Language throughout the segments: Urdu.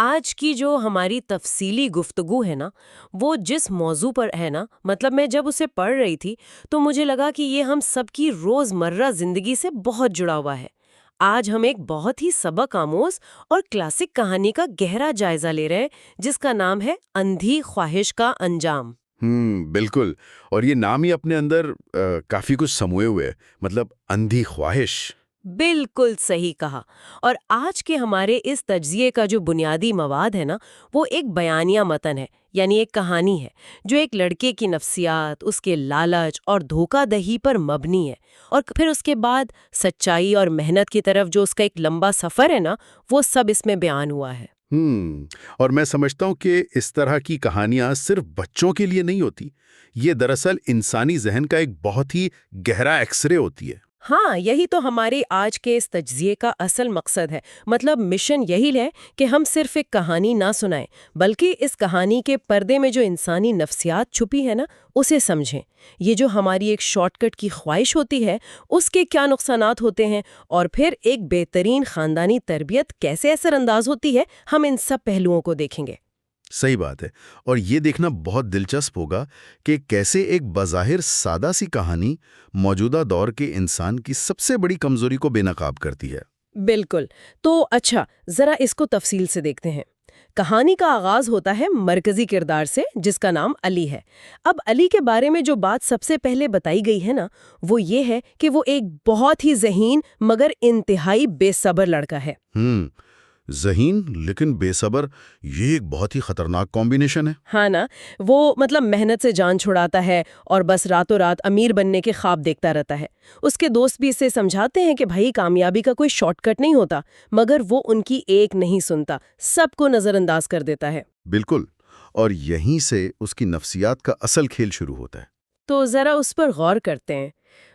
آج کی جو ہماری تفصیلی گفتگو ہے نا، وہ جس موضوع پر ہے نا، مطلب میں جب اسے پڑھ رہی تھی تو مجھے لگا کہ یہ ہم سب کی روزمرہ زندگی سے بہت جڑا ہوا ہے۔ آج ہم ایک بہت ہی سبق آموز اور کلاسک کہانی کا گہرا جائزہ لے رہے ہیں، جس کا نام ہے اندھی خواہش کا انجام۔ بالکل۔ اور یہ نام ہی اپنے اندر کافی کچھ سموئے ہوئے ہے، مطلب اندھی خواہش۔ بالکل صحیح کہا۔ اور آج کے ہمارے اس تجزیے کا جو بنیادی مواد ہے نا، وہ ایک بیانیہ متن ہے، یعنی ایک کہانی ہے جو ایک لڑکے کی نفسیات، اس کے لالچ اور دھوکہ دہی پر مبنی ہے، اور پھر اس کے بعد سچائی اور محنت کی طرف جو اس کا ایک لمبا سفر ہے نا، وہ سب اس میں بیان ہوا ہے۔ اور میں سمجھتا ہوں کہ اس طرح کی کہانیاں صرف بچوں کے لیے نہیں ہوتی، یہ دراصل انسانی ذہن کا ایک بہت ہی گہرا ایکس رے ہوتی ہے۔ ہاں، یہی تو ہمارے آج کے اس تجزیے کا اصل مقصد ہے۔ مطلب مشن یہی ہے کہ ہم صرف ایک کہانی نہ سنائیں، بلکہ اس کہانی کے پردے میں جو انسانی نفسیات چھپی ہے نا، اسے سمجھیں۔ یہ جو ہماری ایک شارٹ کٹ کی خواہش ہوتی ہے، اس کے کیا نقصانات ہوتے ہیں، اور پھر ایک بہترین خاندانی تربیت کیسے اثر انداز ہوتی ہے، ہم ان سب پہلوؤں کو دیکھیں گے۔ صحیح بات ہے۔ اور یہ دیکھنا بہت دلچسپ ہوگا کہ کیسے ایک بظاہر سادہ سی کہانی موجودہ دور کے انسان کی سب سے بڑی کمزوری کو بے نقاب کرتی ہے۔ بالکل۔ تو اچھا، ذرا اس کو تفصیل سے دیکھتے ہیں۔ کہانی کا آغاز ہوتا ہے مرکزی کردار سے، جس کا نام علی ہے۔ اب علی کے بارے میں جو بات سب سے پہلے بتائی گئی ہے نا، وہ یہ ہے کہ وہ ایک بہت ہی ذہین مگر انتہائی بے صبر لڑکا ہے۔ ذہین لیکن بے صبر، یہ ایک بہت ہی خطرناک کمبینیشن ہے۔ ہاں نا، وہ مطلب محنت سے جان چھڑاتا ہے اور بس راتوں رات امیر بننے کے خواب دیکھتا رہتا ہے۔ اس کے دوست بھی اسے سمجھاتے ہیں کہ بھائی کامیابی کا کوئی شارٹ کٹ نہیں ہوتا، مگر وہ ان کی ایک نہیں سنتا، سب کو نظر انداز کر دیتا ہے۔ بالکل۔ اور یہیں سے اس کی نفسیات کا اصل کھیل شروع ہوتا ہے۔ تو ذرا اس پر غور کرتے ہیں۔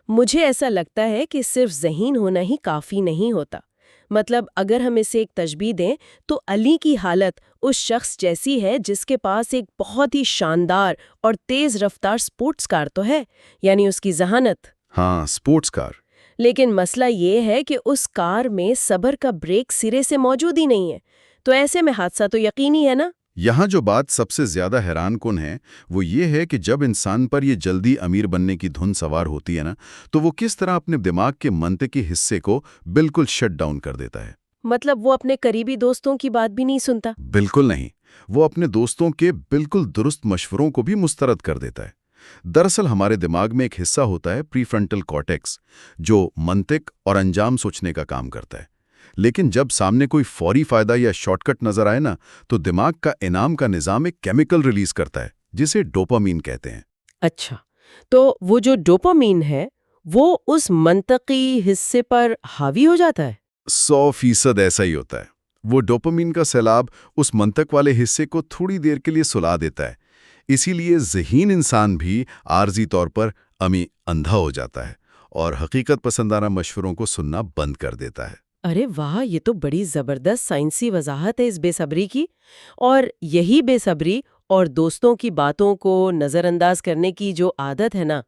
مجھے ایسا لگتا ہے کہ صرف ذہین ہونا ہی کافی نہیں ہوتا۔ مطلب اگر ہم اسے ایک تشبیہ دیں تو علی کی حالت اس شخص جیسی ہے جس کے پاس ایک بہت ہی شاندار اور تیز رفتار سپورٹس کار تو ہے، یعنی اس کی ذہانت۔ ہاں، سپورٹس کار۔ لیکن مسئلہ یہ ہے کہ اس کار میں صبر کا بریک سرے سے موجود ہی نہیں ہے، تو ایسے میں حادثہ تو یقینی ہے نا۔ یہاں جو بات سب سے زیادہ حیران کن ہے وہ یہ ہے کہ جب انسان پر یہ جلدی امیر بننے کی دھن سوار ہوتی ہے نا، تو وہ کس طرح اپنے دماغ کے منطقی حصے کو بالکل شٹ ڈاؤن کر دیتا ہے۔ مطلب وہ اپنے قریبی دوستوں کی بات بھی نہیں سنتا؟ بالکل نہیں۔ وہ اپنے دوستوں کے بالکل درست مشوروں کو بھی مسترد کر دیتا ہے۔ دراصل ہمارے دماغ میں ایک حصہ ہوتا ہے پری فرنٹل کارٹیکس، جو منطق اور انجام سوچنے کا کام کرتا ہے۔ لیکن جب سامنے کوئی فوری فائدہ یا شارٹ کٹ نظر آئے نا، تو دماغ کا انعام کا نظام ایک کیمیکل ریلیز کرتا ہے جسے ڈوپامین کہتے ہیں۔ اچھا، تو وہ جو ڈوپامین ہے وہ اس منطقی حصے پر حاوی ہو جاتا ہے؟ 100% ایسا ہی ہوتا ہے۔ وہ ڈوپامین کا سیلاب اس منطق والے حصے کو تھوڑی دیر کے لیے سلا دیتا ہے۔ اسی لیے ذہین انسان بھی عارضی طور پر اندھا ہو جاتا ہے اور حقیقت پسندانہ مشوروں کو سننا بند کر دیتا ہے۔ ارے واہ، یہ تو بڑی زبردست سائنسی وضاحت ہے اس بے صبری کی۔ اور یہی بے صبری اور دوستوں کی باتوں کو نظر انداز کرنے کی جو عادت ہے نا،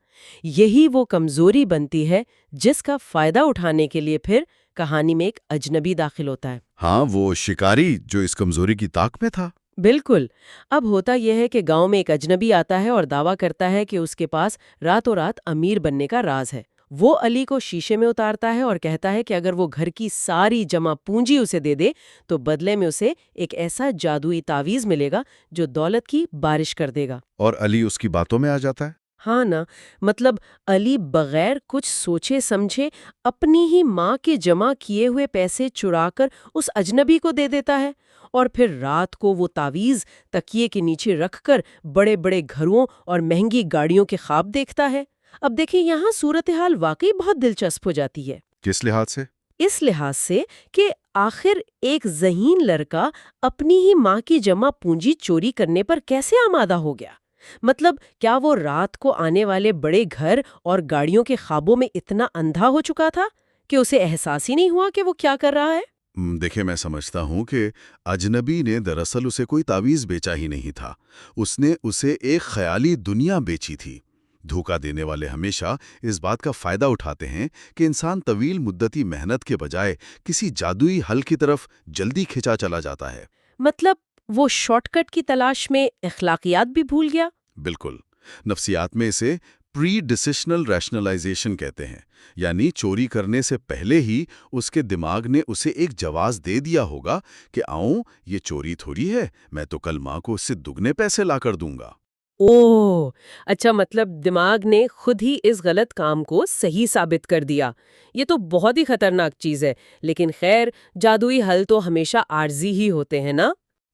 یہی وہ کمزوری بنتی ہے جس کا فائدہ اٹھانے کے لیے پھر کہانی میں ایک اجنبی داخل ہوتا ہے۔ ہاں، وہ شکاری جو اس کمزوری کی طاق میں تھا۔ بالکل۔ اب ہوتا یہ ہے کہ گاؤں میں ایک اجنبی آتا ہے اور دعویٰ کرتا ہے کہ اس کے پاس راتوں رات امیر بننے کا راز ہے۔ وہ علی کو شیشے میں اتارتا ہے اور کہتا ہے کہ اگر وہ گھر کی ساری جمع پونجی اسے دے دے تو بدلے میں اسے ایک ایسا جادوئی تعویذ ملے گا جو دولت کی بارش کر دے گا۔ اور علی اس کی باتوں میں آ جاتا ہے۔ ہاں نا، مطلب علی بغیر کچھ سوچے سمجھے اپنی ہی ماں کے جمع کیے ہوئے پیسے چرا کر اس اجنبی کو دے دیتا ہے، اور پھر رات کو وہ تعویذ تکیے کے نیچے رکھ کر بڑے بڑے گھروں اور مہنگی گاڑیوں کے خواب دیکھتا ہے۔ اب دیکھیں، یہاں صورتحال واقعی بہت دلچسپ ہو جاتی ہے۔ کس لحاظ سے؟ اس لحاظ سے کہ آخر ایک ذہین لڑکا اپنی ہی ماں کی جمع پونجی چوری کرنے پر کیسے آمادہ ہو گیا؟ مطلب کیا وہ رات کو آنے والے بڑے گھر اور گاڑیوں کے خوابوں میں اتنا اندھا ہو چکا تھا کہ اسے احساس ہی نہیں ہوا کہ وہ کیا کر رہا ہے؟ دیکھیں، میں سمجھتا ہوں کہ اجنبی نے دراصل اسے کوئی تعویذ بیچا ہی نہیں تھا، اس نے اسے ایک خیالی دنیا بیچی تھی۔ دھوکہ دینے والے ہمیشہ اس بات کا فائدہ اٹھاتے ہیں کہ انسان طویل مدتی محنت کے بجائے کسی جادوئی حل کی طرف جلدی کھنچا چلا جاتا ہے۔ مطلب وہ شارٹ کٹ کی تلاش میں اخلاقیات بھی بھول گیا؟ بالکل، نفسیات میں اسے پری ڈسیشنل ریشنلائزیشن کہتے ہیں، یعنی چوری کرنے سے پہلے ہی اس کے دماغ نے اسے ایک جواز دے دیا ہوگا کہ آؤں یہ چوری تھوڑی ہے، میں تو کل ماں کو اس سے دگنے پیسے لا کر دوں گا۔ اوہ، اچھا، مطلب دماغ نے خود ہی اس غلط کام کو صحیح ثابت کر دیا۔ یہ تو بہت ہی خطرناک چیز ہے، لیکن خیر، جادوئی حل تو ہمیشہ عارضی ہی ہوتے ہیں نا؟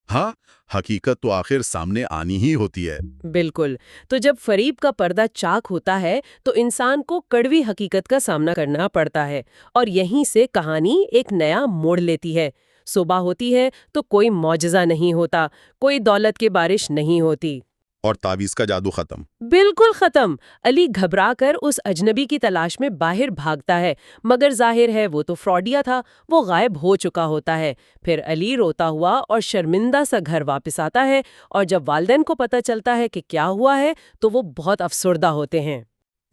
ہاں، حقیقت تو آخر سامنے آنی ہی ہوتی ہے۔ بالکل۔ تو جب فریب کا پردہ چاک ہوتا ہے تو انسان کو کڑوی حقیقت کا سامنا کرنا پڑتا ہے، اور یہیں سے کہانی ایک نیا موڑ لیتی ہے۔ صبح ہوتی ہے تو کوئی معجزہ نہیں ہوتا، کوئی دولت کی بارش نہیں ہوتی، اور تعویذ کا جادو ختم۔ بالکل ختم۔ علی گھبرا کر اس اجنبی کی تلاش میں باہر بھاگتا ہے، مگر ظاہر ہے وہ تو فراڈیا تھا، وہ غائب ہو چکا ہوتا ہے۔ پھر علی روتا ہوا اور شرمندہ سا گھر واپس آتا ہے، اور جب والدین کو پتہ چلتا ہے کہ کیا ہوا ہے تو وہ بہت افسردہ ہوتے ہیں۔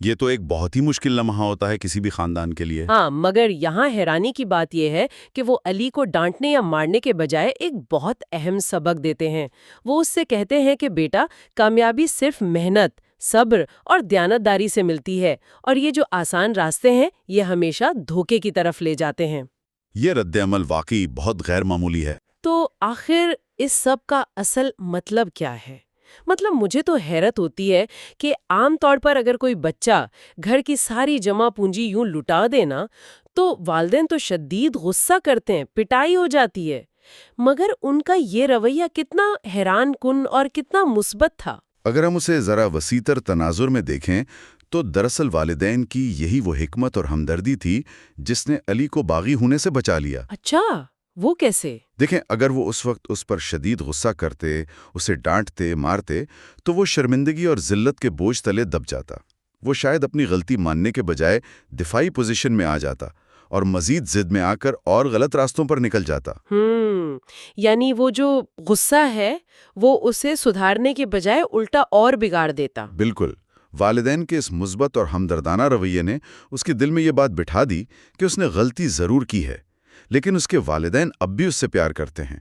یہ تو ایک بہت ہی مشکل لمحہ ہوتا ہے کسی بھی خاندان کے لیے۔ ہاں، مگر یہاں حیرانی کی بات یہ ہے کہ وہ علی کو ڈانٹنے یا مارنے کے بجائے ایک بہت اہم سبق دیتے ہیں۔ وہ اس سے کہتے ہیں کہ بیٹا، کامیابی صرف محنت، صبر اور دیانتداری سے ملتی ہے، اور یہ جو آسان راستے ہیں یہ ہمیشہ دھوکے کی طرف لے جاتے ہیں۔ یہ رد عمل واقعی بہت غیر معمولی ہے۔ تو آخر اس سب کا اصل مطلب کیا ہے؟ مطلب مجھے تو حیرت ہوتی ہے کہ عام طور پر اگر کوئی بچہ گھر کی ساری جمع پونجی یوں لٹا دے نا، تو والدین تو شدید غصہ کرتے ہیں، پٹائی ہو جاتی ہے، مگر ان کا یہ رویہ کتنا حیران کن اور کتنا مثبت تھا۔ اگر ہم اسے ذرا وسیع تناظر میں دیکھیں تو دراصل والدین کی یہی وہ حکمت اور ہمدردی تھی جس نے علی کو باغی ہونے سے بچا لیا۔ اچھا، وہ کیسے؟ دیکھیں، اگر وہ اس وقت اس پر شدید غصہ کرتے، اسے ڈانٹتے، مارتے، تو وہ شرمندگی اور ذلت کے بوجھ تلے دب جاتا۔ وہ شاید اپنی غلطی ماننے کے بجائے دفاعی پوزیشن میں آ جاتا اور مزید ضد میں آ کر اور غلط راستوں پر نکل جاتا۔ یعنی وہ جو غصہ ہے وہ اسے سدھارنے کے بجائے الٹا اور بگاڑ دیتا۔ بالکل، والدین کے اس مثبت اور ہمدردانہ رویے نے اس کے دل میں یہ بات بٹھا دی کہ اس نے غلطی ضرور کی ہے، لیکن اس کے والدین اب بھی اس سے پیار کرتے ہیں،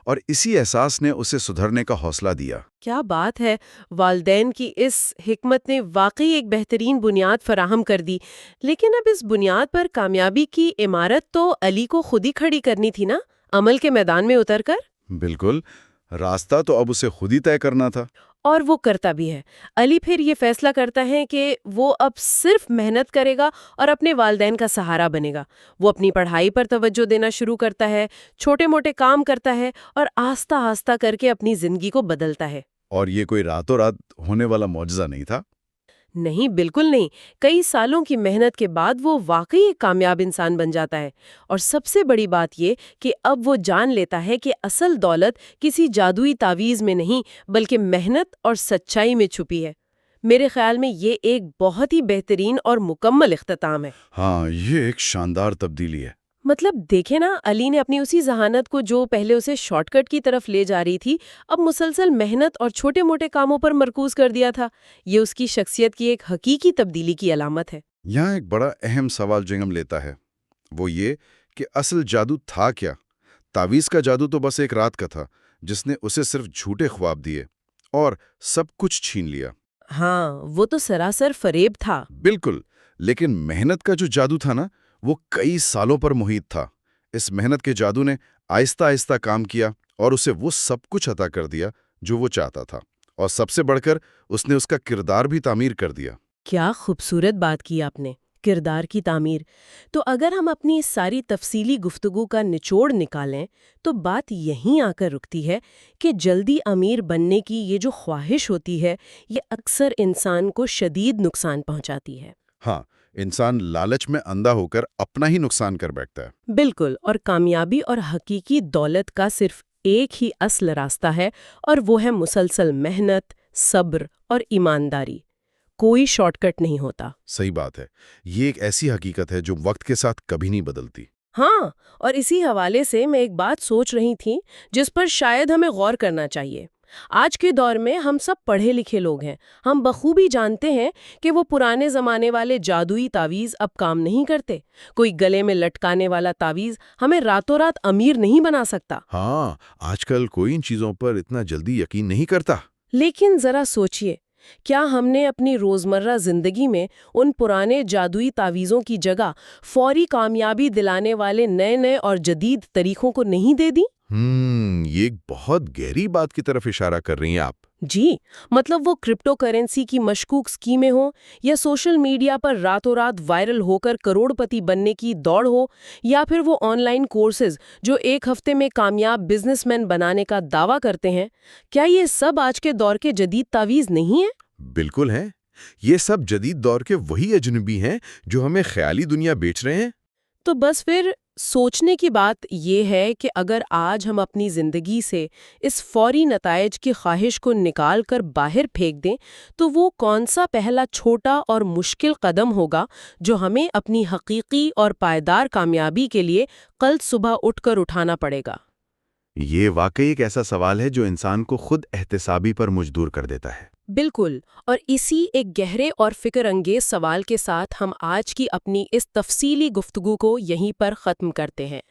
اور اسی احساس نے اسے سدھرنے کا حوصلہ دیا۔ کیا بات ہے! والدین کی اس حکمت نے واقعی ایک بہترین بنیاد فراہم کر دی، لیکن اب اس بنیاد پر کامیابی کی عمارت تو علی کو خود ہی کھڑی کرنی تھی نا، عمل کے میدان میں اتر کر۔ بالکل، راستہ تو اب اسے خود ہی طے کرنا تھا۔ اور وہ کرتا بھی ہے۔ علی پھر یہ فیصلہ کرتا ہے کہ وہ اب صرف محنت کرے گا اور اپنے والدین کا سہارا بنے گا۔ وہ اپنی پڑھائی پر توجہ دینا شروع کرتا ہے، چھوٹے موٹے کام کرتا ہے، اور آہستہ آہستہ کر کے اپنی زندگی کو بدلتا ہے۔ اور یہ کوئی راتوں رات ہونے والا معجزہ نہیں تھا۔ نہیں، بالکل نہیں۔ کئی سالوں کی محنت کے بعد وہ واقعی ایک کامیاب انسان بن جاتا ہے، اور سب سے بڑی بات یہ کہ اب وہ جان لیتا ہے کہ اصل دولت کسی جادوئی تعویذ میں نہیں بلکہ محنت اور سچائی میں چھپی ہے۔ میرے خیال میں یہ ایک بہت ہی بہترین اور مکمل اختتام ہے۔ ہاں، یہ ایک شاندار تبدیلی ہے۔ مطلب دیکھیں نا، علی نے اپنی اسی ذہانت کو جو پہلے اسے شارٹ کٹ کی طرف لے جا رہی تھی، اب مسلسل محنت اور چھوٹے موٹے کاموں پر مرکوز کر دیا تھا۔ یہ اس کی شخصیت کی ایک حقیقی تبدیلی کی علامت ہے۔ یہاں ایک بڑا اہم سوال جنم لیتا ہے، وہ یہ کہ اصل جادو تھا کیا؟ تعویذ کا جادو تو بس ایک رات کا تھا جس نے اسے صرف جھوٹے خواب دیے اور سب کچھ چھین لیا۔ ہاں، وہ تو سراسر فریب تھا۔ بالکل، لیکن محنت کا جو جادو تھا نا، وہ کئی سالوں پر محیط تھا۔ اس محنت کے جادو نے آہستہ آہستہ کام کیا اور اسے وہ سب کچھ عطا کر دیا جو وہ چاہتا تھا، اور سب سے بڑھ کر اس نے اس کا کردار بھی تعمیر کر دیا۔ کیا خوبصورت بات کی آپ نے، کردار کی تعمیر۔ تو اگر ہم اپنی اس ساری تفصیلی گفتگو کا نچوڑ نکالیں تو بات یہیں آ کر رکتی ہے کہ جلدی امیر بننے کی یہ جو خواہش ہوتی ہے، یہ اکثر انسان کو شدید نقصان پہنچاتی ہے۔ ہاں، انسان لالچ میں اندھا ہو کر اپنا ہی نقصان کر بیٹھتا ہے۔ بالکل، اور کامیابی اور حقیقی دولت کا صرف ایک ہی اصل راستہ ہے، اور وہ ہے مسلسل محنت، صبر اور ایمانداری۔ کوئی شارٹ کٹ نہیں ہوتا۔ صحیح بات ہے، یہ ایک ایسی حقیقت ہے جو وقت کے ساتھ کبھی نہیں بدلتی۔ ہاں، اور اسی حوالے سے میں ایک بات سوچ رہی تھی جس پر شاید ہمیں غور کرنا چاہیے۔ آج کے دور میں ہم سب پڑھے لکھے لوگ ہیں، ہم بخوبی جانتے ہیں کہ وہ پرانے زمانے والے جادوئی تعویذ اب کام نہیں کرتے۔ کوئی گلے میں لٹکانے والا تعویذ ہمیں راتوں رات امیر نہیں بنا سکتا۔ ہاں، آج کل کوئی ان چیزوں پر اتنا جلدی یقین نہیں کرتا۔ لیکن ذرا سوچئے، کیا ہم نے اپنی روزمرہ زندگی میں ان پرانے جادوئی تعویذوں کی جگہ فوری کامیابی دلانے والے نئے نئے اور جدید طریقوں کو نہیں دے دی؟ یہ ایک بہت گہری بات کی طرف اشارہ کر رہی ہیں آپ۔ جی، مطلب وہ کرپٹو کرنسی کی مشکوک اسکیمیں ہوں، یا سوشل میڈیا پر راتوں رات وائرل ہو کر کروڑ پتی بننے کی دوڑ ہو، یا پھر وہ آن لائن کورسز جو ایک ہفتے میں کامیاب بزنس مین بنانے کا دعویٰ کرتے ہیں، کیا یہ سب آج کے دور کے جدید تعویذ نہیں ہیں؟ بالکل ہیں۔ یہ سب جدید دور کے وہی اجنبی ہیں جو ہمیں خیالی دنیا بیچ رہے ہیں۔ تو بس پھر سوچنے کی بات یہ ہے کہ اگر آج ہم اپنی زندگی سے اس فوری نتائج کی خواہش کو نکال کر باہر پھینک دیں تو وہ کون سا پہلا چھوٹا اور مشکل قدم ہوگا جو ہمیں اپنی حقیقی اور پائیدار کامیابی کے لیے کل صبح اٹھ کر اٹھانا پڑے گا؟ یہ واقعی ایک ایسا سوال ہے جو انسان کو خود احتسابی پر مجبور کر دیتا ہے۔ بالکل، اور اسی ایک گہرے اور فکر انگیز سوال کے ساتھ ہم آج کی اپنی اس تفصیلی گفتگو کو یہیں پر ختم کرتے ہیں۔